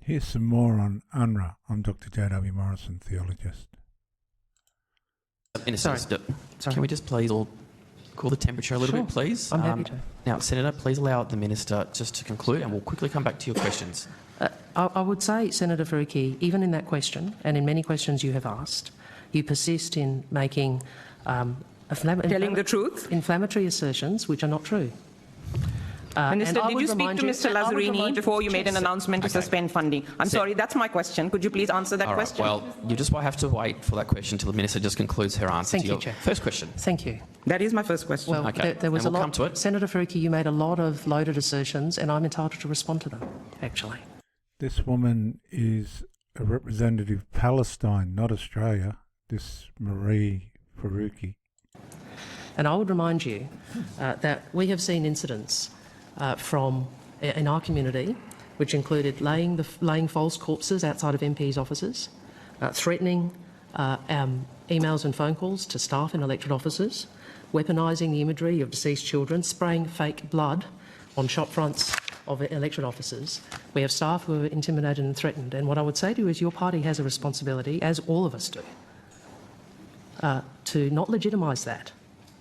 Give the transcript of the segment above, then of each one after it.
Here's some more on Unrwa. I'm Dr. J.W. Morrison, theologist. Sorry. Can we just please all cool the temperature a little bit, please? I'm happy to. Now, Senator, please allow the Minister just to conclude and we'll quickly come back to your questions. I would say, Senator Faruqi, even in that question and in many questions you have asked, you persist in making telling the truth, inflammatory assertions which are not true. Minister, did you speak to Mr. Lazzarini before you made an announcement to suspend funding? I'm sorry, that's my question. Could you please answer that question? Well, you just have to wait for that question until the Minister just concludes her answer to your first question. Thank you. That is my first question. Well, okay. there was and we'll a lot. Come to it. Senator Faruqi, you made a lot of loaded assertions, and I'm entitled to respond to them, actually. This woman is a representative of Palestine, not Australia, this Marie Faruqi. And I would remind you that we have seen incidents in our community which included laying false corpses outside of MPs' offices, threatening emails and phone calls to staff in electorate offices, weaponising the imagery of deceased children, spraying fake blood on shop fronts of electorate offices. We have staff who are intimidated and threatened. And what I would say to you is your party has a responsibility, as all of us do, to not legitimise that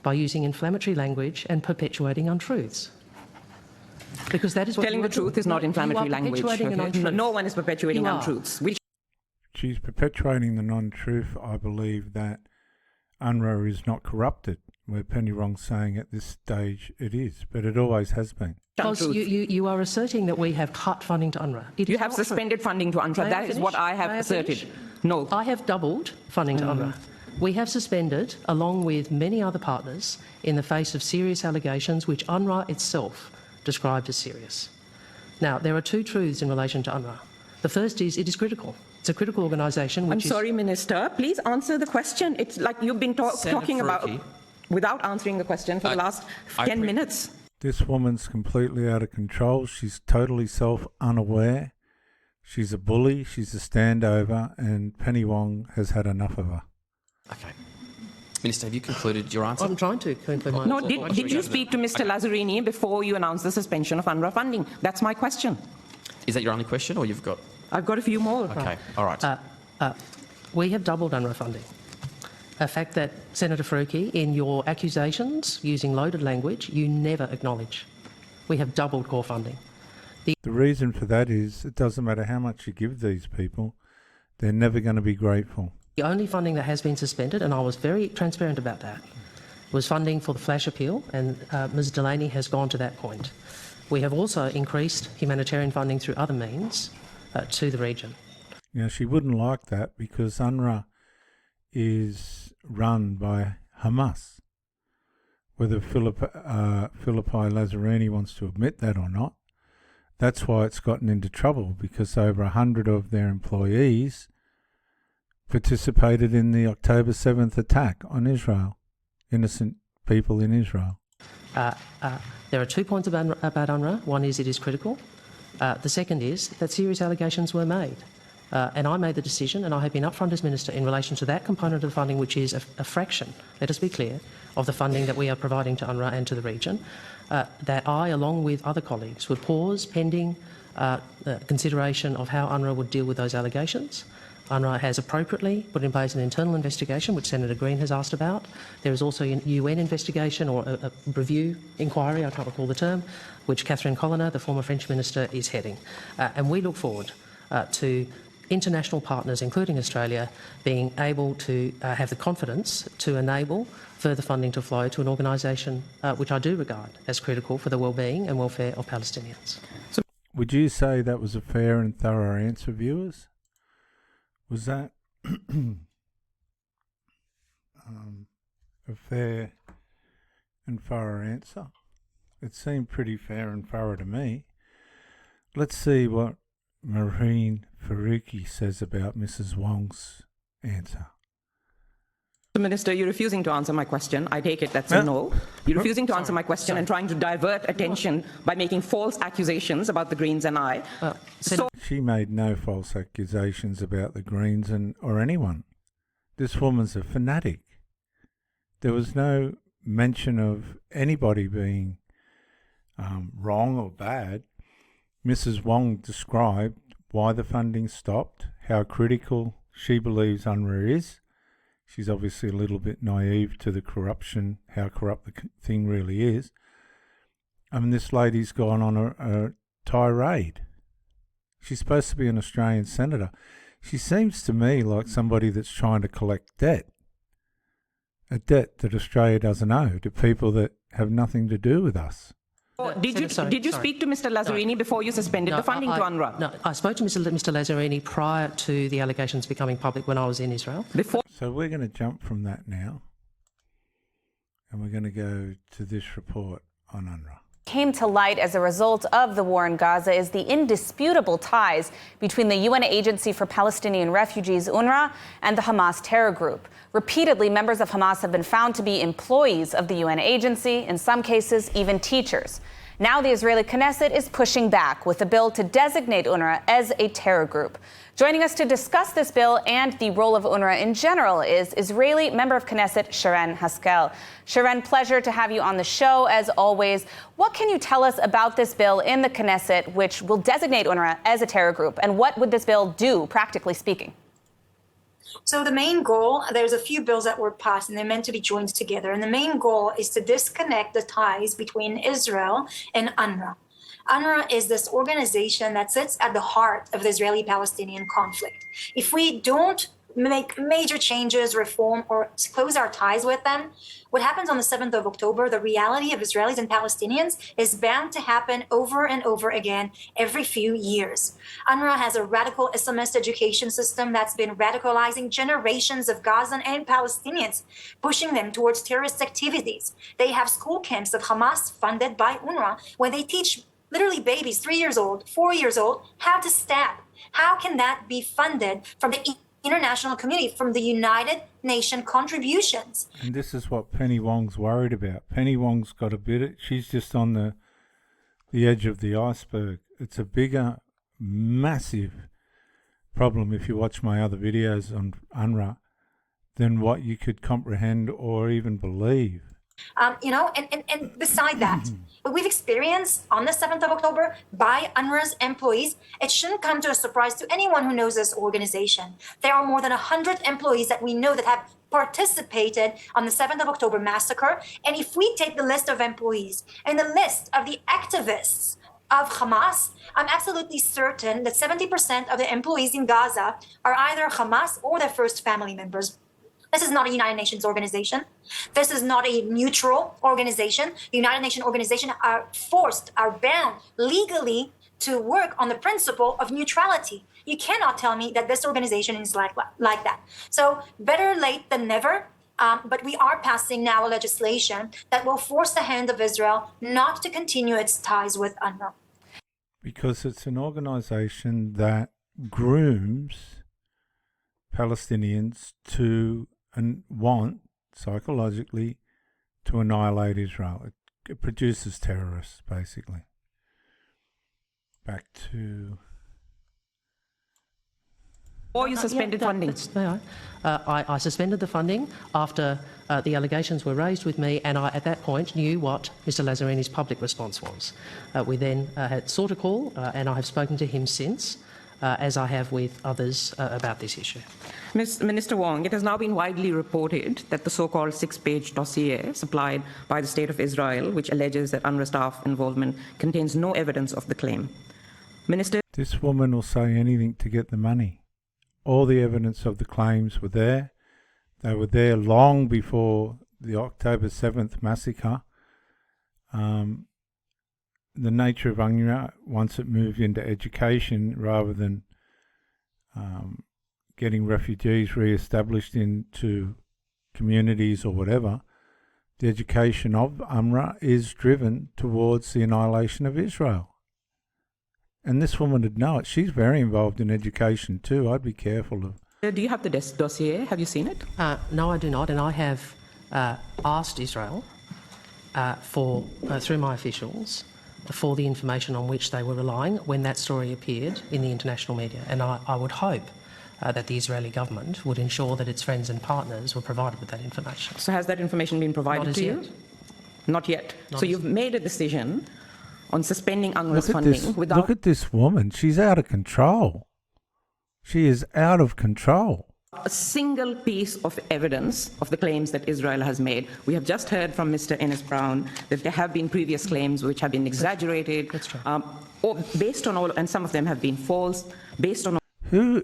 by using inflammatory language and perpetuating untruths. Because that is what telling the truth is not inflammatory language. Okay? No one is perpetuating untruths. She's perpetuating the non-truth. I believe that Unrwa is not corrupted, where Penny Wong's saying at this stage it is, but it always has been. Because you are asserting that we have cut funding to Unrwa. You have suspended funding to Unrwa. That is what I have asserted. No. I have doubled funding to Unrwa. We have suspended, along with many other partners, in the face of serious allegations which Unrwa itself described as serious. Now, there are two truths in relation to Unrwa. The first is it is critical. It's a critical organisation. I'm sorry, Minister. Please answer the question. It's like you've been talking about without answering the question for the last 10 minutes. This woman's completely out of control. She's totally self-unaware. She's a bully. She's a standover, and Penny Wong has had enough of her. Okay. Minister, have you concluded your answer? I'm trying to conclude my answer. No, did you speak to Mr. Lazzarini before you announced the suspension of Unrwa funding? That's my question. Is that your only question, or you've got... I've got a few more. Okay, all right. We have doubled Unrwa funding. A fact that, Senator Faruqi, in your accusations, using loaded language, you never acknowledge. We have doubled core funding. The reason for that is it doesn't matter how much you give these people, they're never going to be grateful. The only funding that has been suspended, and I was very transparent about that, was funding for the flash appeal, and Ms Delaney has gone to that point. We have also increased humanitarian funding through other means to the region. Now, she wouldn't like that because Unrwa is run by Hamas. Whether Philippi Lazzarini wants to admit that or not, that's why it's gotten into trouble, because over 100 of their employees participated in the October 7th attack on Israel, innocent people in Israel. There are 2 points about Unrwa. One is it is critical. The second is that serious allegations were made. And I made the decision, and I have been upfront as Minister in relation to that component of the funding, which is a fraction, let us be clear, of the funding that we are providing to Unrwa and to the region, that I, along with other colleagues, would pause pending consideration of how Unrwa would deal with those allegations. Unrwa has appropriately put in place an internal investigation, which Senator Green has asked about. There is also a UN investigation, or a review inquiry, I can't recall the term, which Catherine Colonna, the former French minister, is heading. And we look forward to international partners, including Australia, being able to have the confidence to enable further funding to flow to an organisation which I do regard as critical for the well-being and welfare of Palestinians. So, would you say that was a fair and thorough answer, viewers? Was that a fair and thorough answer? It seemed pretty fair and thorough to me. Let's see what Maureen Faruqi says about Mrs. Wong's answer. Minister, you're refusing to answer my question. I take it that's a no. You're refusing to answer my question and trying to divert attention by making false accusations about the Greens and I. She made no false accusations about the Greens or anyone. This woman's a fanatic. There was no mention of anybody being wrong or bad. Mrs. Wong described why the funding stopped, how critical she believes Unrwa is. She's obviously a little bit naive to the corruption, how corrupt the thing really is. I mean, this lady's gone on a tirade. She's supposed to be an Australian senator. She seems to me like somebody that's trying to collect debt. A debt that Australia doesn't owe to people that have nothing to do with us. Did you speak to Mr. Lazzarini before you suspended the funding to Unrwa? No, I spoke to Mr. Lazzarini prior to the allegations becoming public when I was in Israel. So we're going to jump from that now, and we're going to go to this report on Unrwa. Came to light as a result of the war in Gaza is the indisputable ties between the UN Agency for Palestinian Refugees, UNRWA, and the Hamas terror group. Repeatedly, members of Hamas have been found to be employees of the UN agency, in some cases, even teachers. Now the Israeli Knesset is pushing back with a bill to designate UNRWA as a terror group. Joining us to discuss this bill and the role of UNRWA in general is Israeli member of Knesset, Sharon Haskel. Sharon, pleasure to have you on the show, as always. What can you tell us about this bill in the Knesset, which will designate UNRWA as a terror group? And what would this bill do, practically speaking? So the main goal, there's a few bills that were passed and they're meant to be joined together. And the main goal is to disconnect the ties between Israel and UNRWA. UNRWA is this organization that sits at the heart of the Israeli-Palestinian conflict. If we don't make major changes, reform, or close our ties with them, what happens on the 7th of October, the reality of Israelis and Palestinians is bound to happen over and over again every few years. UNRWA has a radical Islamist education system that's been radicalizing generations of Gazan and Palestinians, pushing them towards terrorist activities. They have school camps of Hamas funded by UNRWA where they teach literally babies 3 years old, 4 years old, how to stab. How can that be funded from the international community, from the United Nations contributions? And this is what Penny Wong's worried about. Penny Wong's got a bit, she's just on the edge of the iceberg. It's a bigger, massive problem, if you watch my other videos on UNRWA, than what you could comprehend or even believe. And beside that, what we've experienced on the 7th of October by UNRWA's employees, it shouldn't come to a surprise to anyone who knows this organization. There are more than 100 employees that we know that have participated on the 7th of October massacre. And if we take the list of employees and the list of the activists of Hamas, I'm absolutely certain that 70% of the employees in Gaza are either Hamas or their first family members. This is not a United Nations organization. This is not a neutral organization. The United Nations organization are bound legally to work on the principle of neutrality. You cannot tell me that this organization is like that. So better late than never. But we are passing now a legislation that will force the hand of Israel not to continue its ties with UNRWA. Because it's an organization that grooms Palestinians to and want psychologically to annihilate Israel. It produces terrorists, basically. Back to... Or you suspended funding. I suspended the funding after the allegations were raised with me, and I, at that point, knew what Mr. Lazzarini's public response was. We then had sought a call, and I have spoken to him since, as I have with others about this issue. Minister Wong, it has now been widely reported that the so-called 6-page dossier supplied by the State of Israel, which alleges that UNRWA staff involvement, contains no evidence of the claim. Minister... This woman will say anything to get the money. All the evidence of the claims were there. They were there long before the October 7th massacre. The nature of Unrwa, once it moved into education rather than getting refugees re-established into communities or whatever, the education of Unrwa is driven towards the annihilation of Israel. And this woman would know it. She's very involved in education too. I'd be careful of... Do you have the dossier? Have you seen it? No, I do not. And I have asked Israel through my officials for the information on which they were relying when that story appeared in the international media. And I would hope that the Israeli government would ensure that its friends and partners were provided with that information. So has that information been provided to you? Yet. Not yet. So you've made a decision on suspending UNRWA's funding without... Look at this woman. She's out of control. She is out of control. A single piece of evidence of the claims that Israel has made. We have just heard from Mr. Ennis Brown that there have been previous claims which have been exaggerated, or based on all, and some of them have been false, based on... Who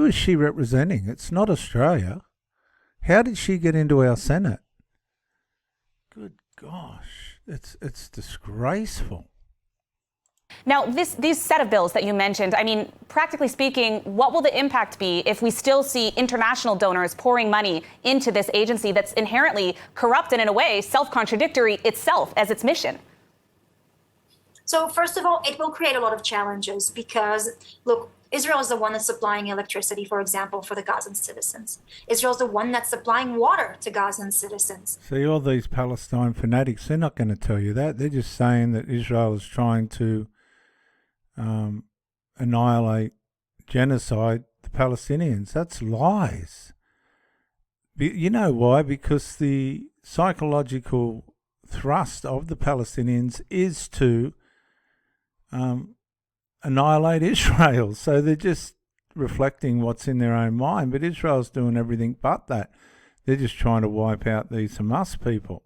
is she representing? It's not Australia. How did she get into our Senate? Good gosh, it's disgraceful. Now, these set of bills that you mentioned, I mean, practically speaking, what will the impact be if we still see international donors pouring money into this agency that's inherently corrupt and, in a way, self-contradictory itself as its mission? So, first of all, it will create a lot of challenges because, look, Israel is the one that's supplying electricity, for example, for the Gazan citizens. Israel is the one that's supplying water to Gazan citizens. See, all these Palestine fanatics, they're not going to tell you that. They're just saying that Israel is trying to annihilate, genocide the Palestinians. That's lies. You know why? Because the psychological thrust of the Palestinians is to annihilate Israel. So they're just reflecting what's in their own mind. But Israel's doing everything but that. They're just trying to wipe out these Hamas people.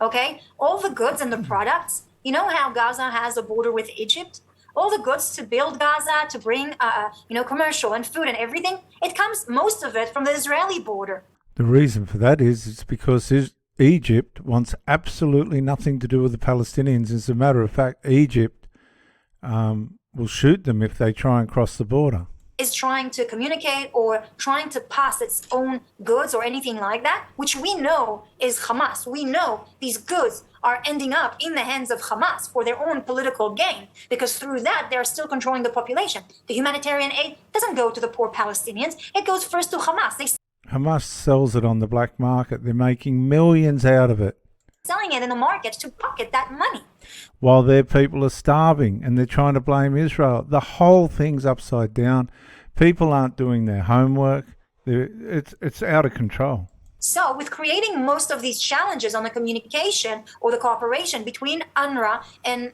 Okay? All the goods and the products. You know how Gaza has a border with Egypt? All the goods to build Gaza, to bring, commercial and food and everything, it comes, most of it, from the Israeli border. The reason for that is it's because Egypt wants absolutely nothing to do with the Palestinians. As a matter of fact, Egypt will shoot them if they try and cross the border. Is trying to communicate or trying to pass its own goods or anything like that, which we know is Hamas. We know these goods are ending up in the hands of Hamas for their own political gain, because through that they're still controlling the population. The humanitarian aid doesn't go to the poor Palestinians, it goes first to Hamas. Hamas sells it on the black market. They're making millions out of it. Selling it in the market to pocket that money. While their people are starving and they're trying to blame Israel. The whole thing's upside down. People aren't doing their homework. It's out of control. So with creating most of these challenges on the communication or the cooperation between Unrwa and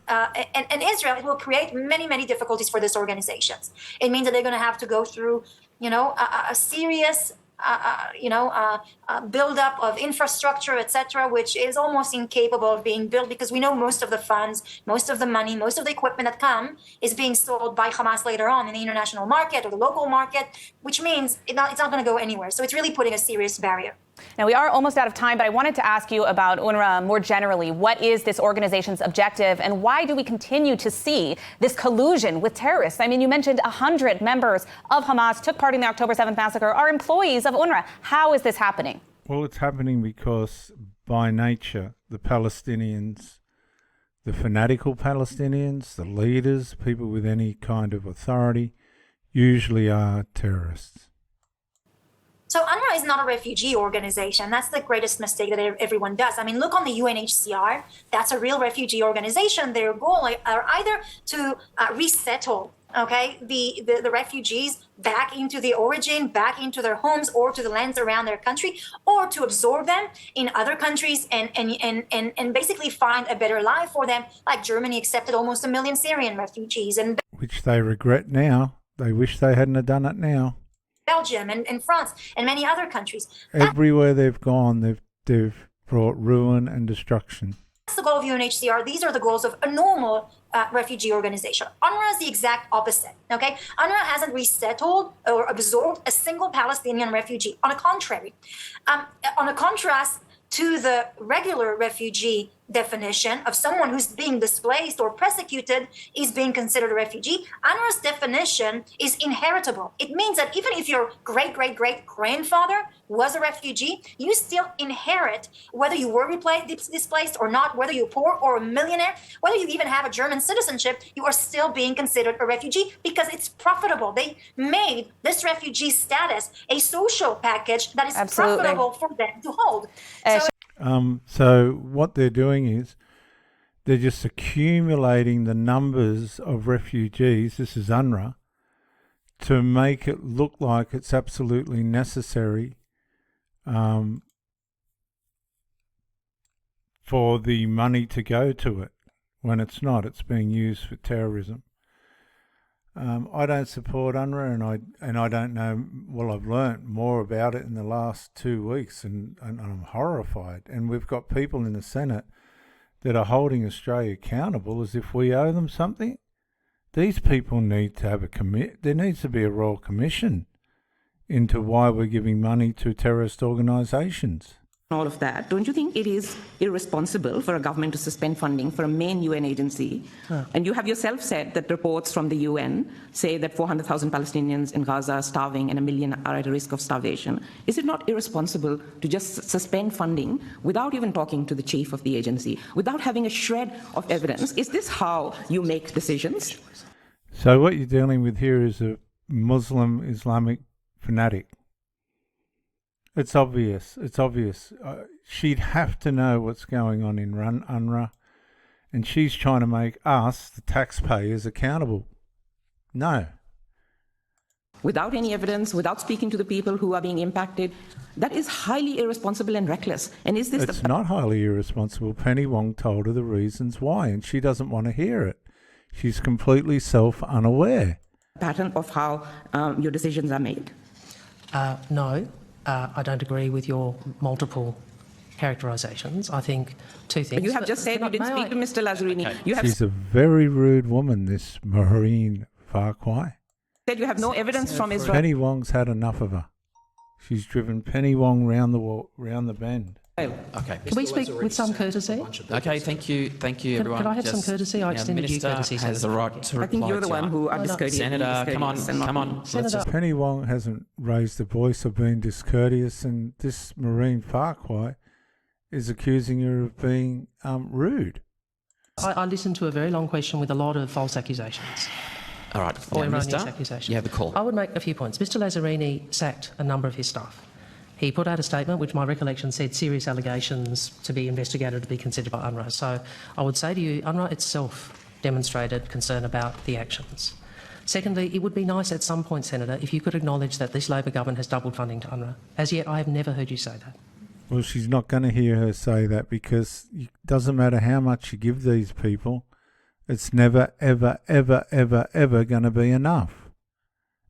Israel, it will create many, many difficulties for these organizations. It means that they're going to have to go through, a serious build-up of infrastructure, etc., which is almost incapable of being built because we know most of the funds, most of the money, most of the equipment that come is being sold by Hamas later on in the international market or the local market, which means it's not going to go anywhere. So it's really putting a serious barrier. Now, we are almost out of time, but I wanted to ask you about Unrwa more generally. What is this organization's objective, and why do we continue to see this collusion with terrorists? I mean, you mentioned 100 members of Hamas took part in the October 7th massacre, are employees of Unrwa. How is this happening? Well, it's happening because, by nature, the Palestinians, the fanatical Palestinians, the leaders, people with any kind of authority, usually are terrorists. So UNRWA is not a refugee organization. That's the greatest mistake that everyone does. I mean, look on the UNHCR. That's a real refugee organization. Their goal are either to resettle, the refugees back into the origin, back into their homes or to the lands around their country, or to absorb them in other countries and basically find a better life for them. Like Germany accepted almost 1 million Syrian refugees. Which they regret now. They wish they hadn't have done it now. Belgium and France and many other countries. Everywhere they've gone, they've brought ruin and destruction. That's the goal of UNHCR. These are the goals of a normal refugee organization. UNRWA is the exact opposite. UNRWA hasn't resettled or absorbed a single Palestinian refugee. On the contrary, on a contrast to the regular refugee definition of someone who's being displaced or persecuted is being considered a refugee, UNRWA's definition is inheritable. It means that even if your great-great-great-grandfather was a refugee, you still inherit whether you were displaced or not, whether you're poor or a millionaire, whether you even have a German citizenship, you are still being considered a refugee because it's profitable. They made this refugee status a social package that is profitable for them to hold. So what they're doing is they're just accumulating the numbers of refugees, this is UNRWA, to make it look like it's absolutely necessary for the money to go to it, when it's not. It's being used for terrorism. I don't support UNRWA, and I don't know. Well, I've learnt more about it in the last 2 weeks, and I'm horrified. And we've got people in the Senate that are holding Australia accountable as if we owe them something. These people need to have there needs to be a royal commission into why we're giving money to terrorist organisations. All of that, don't you think it is irresponsible for a government to suspend funding for a main UN agency? And you have yourself said that reports from the UN say that 400,000 Palestinians in Gaza are starving and 1 million are at a risk of starvation. Is it not irresponsible to just suspend funding without even talking to the chief of the agency, without having a shred of evidence? Is this how you make decisions? So what you're dealing with here is a Muslim Islamic fanatic. It's obvious. It's obvious. She'd have to know what's going on in Unrwa, and she's trying to make us, the taxpayers, accountable. No. Without any evidence, without speaking to the people who are being impacted, that is highly irresponsible and reckless. And is this? It's not highly irresponsible. Penny Wong told her the reasons why, and she doesn't want to hear it. She's completely self-unaware. Pattern of how your decisions are made? No. I don't agree with your multiple characterisations. I think two things. But you have just said you didn't speak to Mr. Lazzarini. Okay. She's a very rude woman, this Maureen Farquhar. Said you have no evidence from Israel. Penny Wong's had enough of her. She's driven Penny Wong round the bend. Okay. Can we speak with some courtesy? Okay, thank you, everyone. Can I have some courtesy? I extended you courtesy. Minister has the right to reply. I think you're the one who are discourteous. Senator, come on. Senator. Penny Wong hasn't raised a voice or been discourteous, and this Maureen Farquhar is accusing her of being rude. I listened to a very long question with a lot of false accusations. All right, Or erroneous Minister, accusations. you have the call. I would make a few points. Mr. Lazzarini sacked a number of his staff. He put out a statement which my recollection said serious allegations to be investigated, to be considered by Unrwa. So I would say to you, Unrwa itself demonstrated concern about the actions. Secondly, it would be nice at some point, Senator, if you could acknowledge that this Labor government has doubled funding to Unrwa. As yet, I have never heard you say that. Well, she's not going to hear her say that, because it doesn't matter how much you give these people, it's never, ever, ever, ever, ever going to be enough.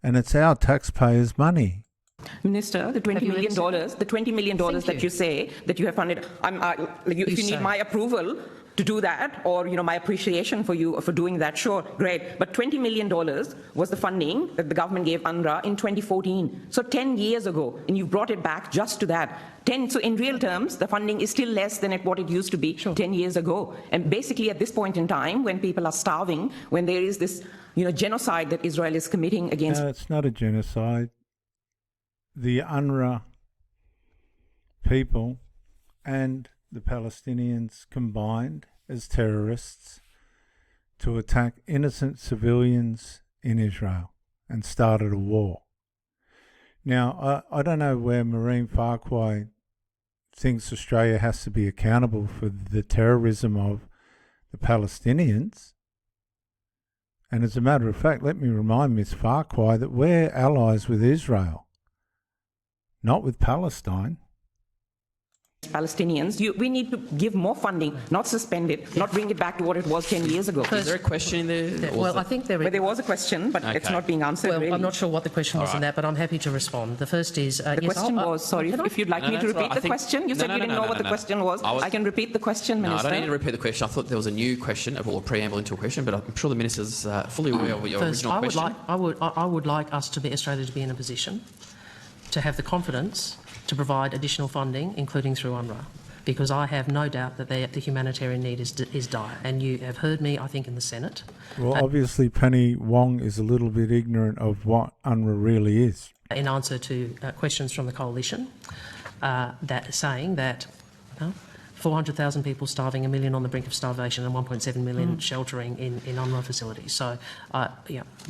And it's our taxpayers' money. Minister, the $20 million that you say that you have funded, if you need my approval to do that, or my appreciation for you for doing that, sure, great. But $20 million was the funding that the government gave UNRWA in 2014, so 10 years ago, and you brought it back just to that. So in real terms, the funding is still less than what it used to be 10 years ago. And basically, at this point in time, when people are starving, when there is this genocide that Israel is committing against. No, it's not a genocide. The Unrwa people and the Palestinians combined as terrorists to attack innocent civilians in Israel and started a war. Now, I don't know where Maureen Farquhar thinks Australia has to be accountable for the terrorism of the Palestinians. And as a matter of fact, let me remind Ms. Farquhar that we're allies with Israel, not with Palestine. Palestinians, we need to give more funding, not suspend it, not bring it back to what it was 10 years ago. Is there a question in there? Well, I think there is. But there was a question, but it's not being answered. Well, really. I'm not sure what the question was in that, but I'm happy to respond. The first is... the question was, sorry, if you'd like me to repeat the question. You said you didn't know what the question was. I can repeat the question, Minister. No, I don't need to repeat the question. I thought there was a new question, or a preamble into a question, but I'm sure the Minister's fully aware of your original question. I would like us Australia to be in a position to have the confidence to provide additional funding, including through UNRWA, because I have no doubt that the humanitarian need is dire. And you have heard me, I think, in the Senate. Well, obviously Penny Wong is a little bit ignorant of what UNRWA really is. In answer to questions from the Coalition, that saying that 400,000 people starving, 1 million on the brink of starvation, and 1.7 million sheltering in UNRWA facilities. So,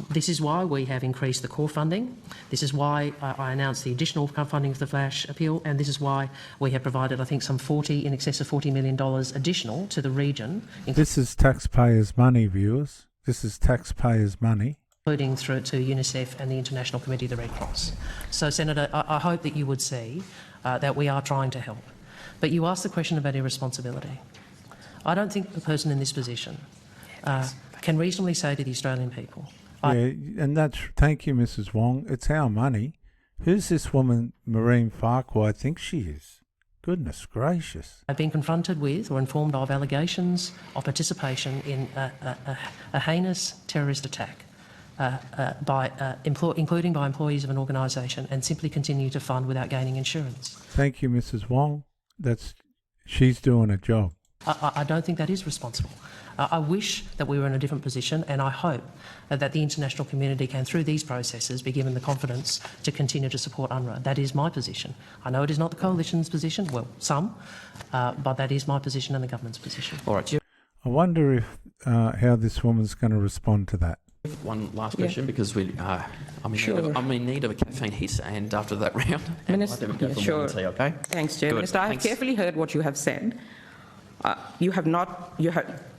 this is why we have increased the core funding. This is why I announced the additional funding for the flash appeal, and this is why we have provided, I think, in excess of $40 million additional to the region. This is taxpayers' money, viewers. This is taxpayers' money. Including through to UNICEF and the International Committee of the Red Cross. So, Senator, I hope that you would see that we are trying to help. But you asked the question about irresponsibility. I don't think a person in this position can reasonably say to the Australian people, Yeah, and thank you, Mrs. Wong. It's our money. Who's this woman, Marine Farquhar, I think she is? Goodness gracious. I've been confronted with or informed of allegations of participation in a heinous terrorist attack, including by employees of an organisation, and simply continue to fund without gaining insurance. Thank you, Mrs. Wong. She's doing a job. I don't think that is responsible. I wish that we were in a different position, and I hope that the international community can, through these processes, be given the confidence to continue to support UNRWA. That is my position. I know it is not the coalition's position, well, some, but that is my position and the government's position. All right. I wonder if how this woman's going to respond to that. One last question, because I'm in need of a caffeine hiss, and after that round, Minister, I'll go for sure. more tea, okay? Thanks, Chair. Good. Minister, I have Thanks. carefully heard what you have said.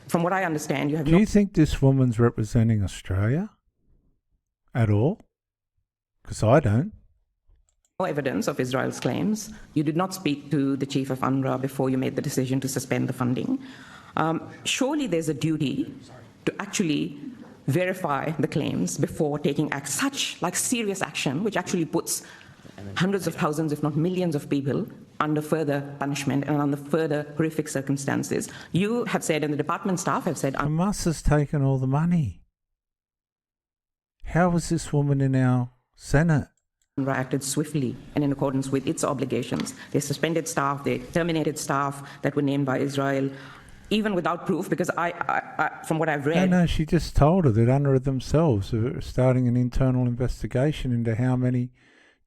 From what I understand, you have Do you think this woman's representing Australia at all? Because I don't. no evidence of Israel's claims. You did not speak to the chief of UNRWA before you made the decision to suspend the funding. Surely there's a duty to actually verify the claims before taking such serious action, which actually puts hundreds of thousands, if not millions of people under further punishment and under further horrific circumstances. You have said, and the department staff have said, Hamas has taken all the money. How was this woman in our Senate? UNRWA acted swiftly and in accordance with its obligations. They suspended staff, they terminated staff that were named by Israel, even without proof, because from what I've read... No, she just told her that UNRWA themselves are starting an internal investigation into how many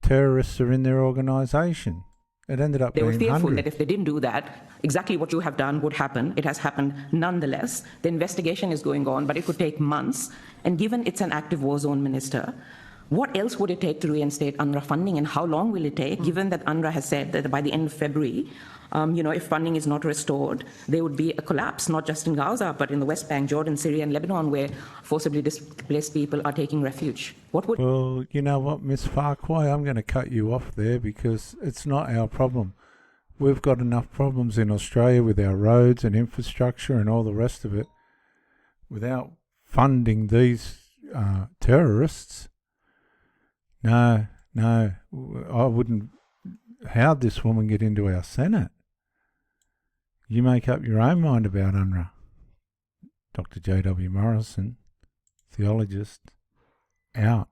terrorists are in their organisation. It ended up They being were fearful hundreds. that if they didn't do that, exactly what you have done would happen. It has happened nonetheless. The investigation is going on, but it could take months. And given it's an active war zone, Minister, what else would it take to reinstate UNRWA funding, and how long will it take, given that UNRWA has said that by the end of February, if funding is not restored, there would be a collapse, not just in Gaza, but in the West Bank, Jordan, Syria, and Lebanon, where forcibly displaced people are taking refuge. Well, you know what, Miss Farquhar, I'm going to cut you off there because it's not our problem. We've got enough problems in Australia with our roads and infrastructure and all the rest of it. Without funding these terrorists, no, I wouldn't. How'd this woman get into our Senate? You make up your own mind about UNRWA. Dr. J.W. Morrison, theologist, out.